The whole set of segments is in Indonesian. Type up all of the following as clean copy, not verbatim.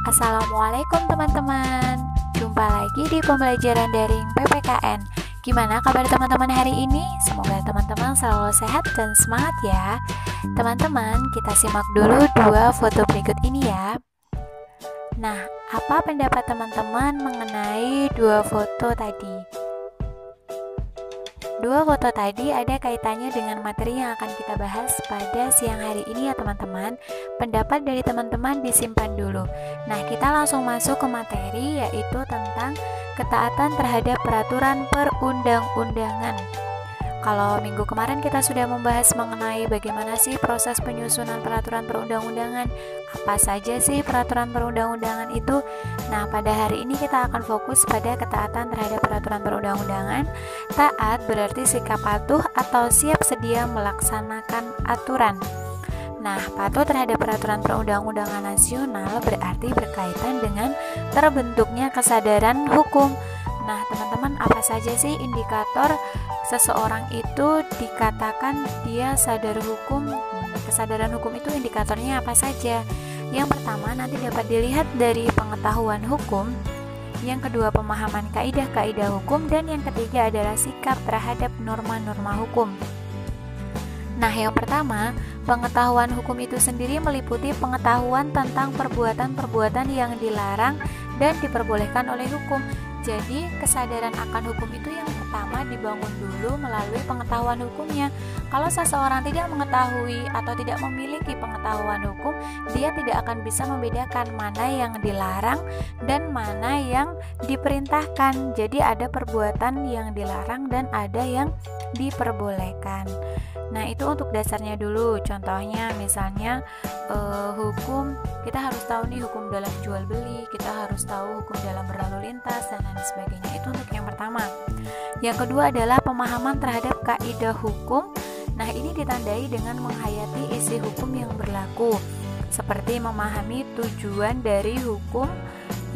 Assalamualaikum teman-teman. Jumpa lagi di pembelajaran daring PPKN. Gimana kabar teman-teman hari ini? Semoga teman-teman selalu sehat dan semangat ya. Teman-teman, kita simak dulu dua foto berikut ini ya. Nah, apa pendapat teman-teman mengenai dua foto tadi? Dua foto tadi ada kaitannya dengan materi yang akan kita bahas pada siang hari ini ya teman-teman. Pendapat dari teman-teman disimpan dulu. Nah, kita langsung masuk ke materi, yaitu tentang ketaatan terhadap peraturan perundang-undangan. Kalau minggu kemarin kita sudah membahas mengenai bagaimana sih proses penyusunan peraturan perundang-undangan, apa saja sih peraturan perundang-undangan itu. Nah, pada hari ini kita akan fokus pada ketaatan terhadap peraturan perundang-undangan. Taat berarti sikap patuh atau siap sedia melaksanakan aturan. Nah, patuh terhadap peraturan perundang-undangan nasional berarti berkaitan dengan terbentuknya kesadaran hukum. Nah, teman-teman, apa saja sih indikator seseorang itu dikatakan dia sadar hukum? Kesadaran hukum itu indikatornya apa saja? Yang pertama nanti dapat dilihat dari pengetahuan hukum, yang kedua pemahaman kaidah-kaidah hukum, dan yang ketiga adalah sikap terhadap norma-norma hukum. Nah, yang pertama, pengetahuan hukum itu sendiri meliputi pengetahuan tentang perbuatan-perbuatan yang dilarang dan diperbolehkan oleh hukum. Jadi, kesadaran akan hukum itu yang pertama dibangun dulu melalui pengetahuan hukumnya. Kalau seseorang tidak mengetahui atau tidak memiliki pengetahuan hukum, dia tidak akan bisa membedakan mana yang dilarang dan mana yang diperintahkan. Jadi, ada perbuatan yang dilarang dan ada yang diperbolehkan. Nah, itu untuk dasarnya dulu. Contohnya misalnya hukum, kita harus tahu nih hukum dalam jual beli, kita harus tahu hukum dalam berlalu lintas dan lain sebagainya. Itu untuk yang pertama. Yang kedua adalah pemahaman terhadap kaidah hukum. Nah, ini ditandai dengan menghayati isi hukum yang berlaku, seperti memahami tujuan dari hukum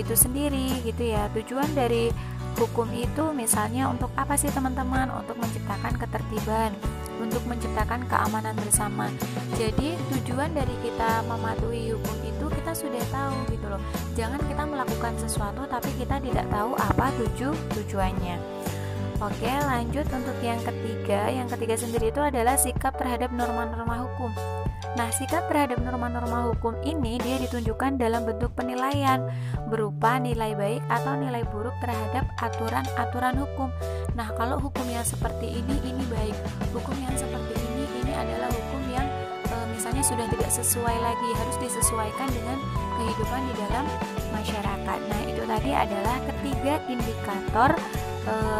itu sendiri gitu ya. Tujuan dari hukum itu misalnya untuk apa sih teman-teman? Untuk menciptakan ketertiban, untuk menciptakan keamanan bersama. Jadi tujuan dari kita mematuhi hukum itu kita sudah tahu gitu loh. Jangan kita melakukan sesuatu tapi kita tidak tahu apa tujuannya. Oke, lanjut untuk yang ketiga. Yang ketiga sendiri itu adalah sikap terhadap norma-norma hukum. Nah, sikap terhadap norma-norma hukum ini dia ditunjukkan dalam bentuk penilaian berupa nilai baik atau nilai buruk terhadap aturan-aturan hukum. Nah, kalau hukum yang seperti ini baik. Hukum yang seperti ini adalah hukum yang misalnya sudah tidak sesuai lagi, harus disesuaikan dengan kehidupan di dalam masyarakat. Nah, itu tadi adalah ketiga indikator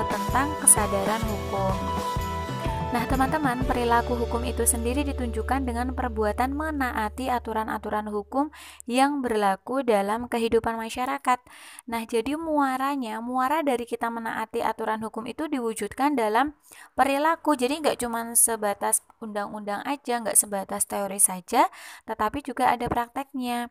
tentang kesadaran hukum. Nah, teman-teman, perilaku hukum itu sendiri ditunjukkan dengan perbuatan menaati aturan-aturan hukum yang berlaku dalam kehidupan masyarakat. Nah, jadi muara dari kita menaati aturan hukum itu diwujudkan dalam perilaku. Jadi nggak cuma sebatas undang-undang aja, nggak sebatas teori saja, tetapi juga ada prakteknya.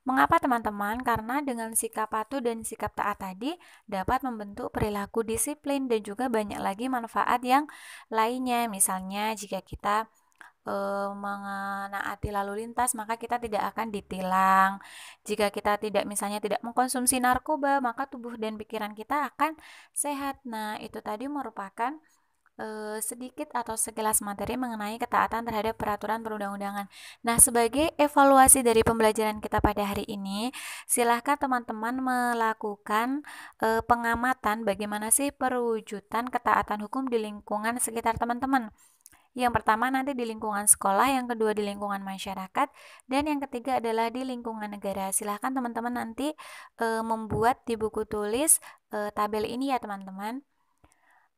Mengapa teman-teman? Karena dengan sikap patuh dan sikap taat tadi dapat membentuk perilaku disiplin dan juga banyak lagi manfaat yang lainnya. Misalnya jika kita menaati lalu lintas, maka kita tidak akan ditilang. Jika kita misalnya tidak mengkonsumsi narkoba, maka tubuh dan pikiran kita akan sehat. Nah, itu tadi merupakan sedikit atau sekilas materi mengenai ketaatan terhadap peraturan perundang-undangan. Nah, sebagai evaluasi dari pembelajaran kita pada hari ini, silahkan teman-teman melakukan pengamatan bagaimana sih perwujudan ketaatan hukum di lingkungan sekitar teman-teman. Yang pertama nanti di lingkungan sekolah, yang kedua di lingkungan masyarakat, dan yang ketiga adalah di lingkungan negara. Silahkan teman-teman nanti membuat di buku tulis tabel ini ya teman-teman.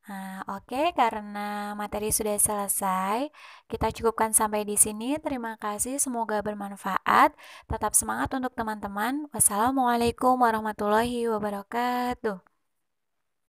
Nah, oke, karena materi sudah selesai, kita cukupkan sampai di sini. Terima kasih, semoga bermanfaat. Tetap semangat untuk teman-teman. Wassalamualaikum warahmatullahi wabarakatuh.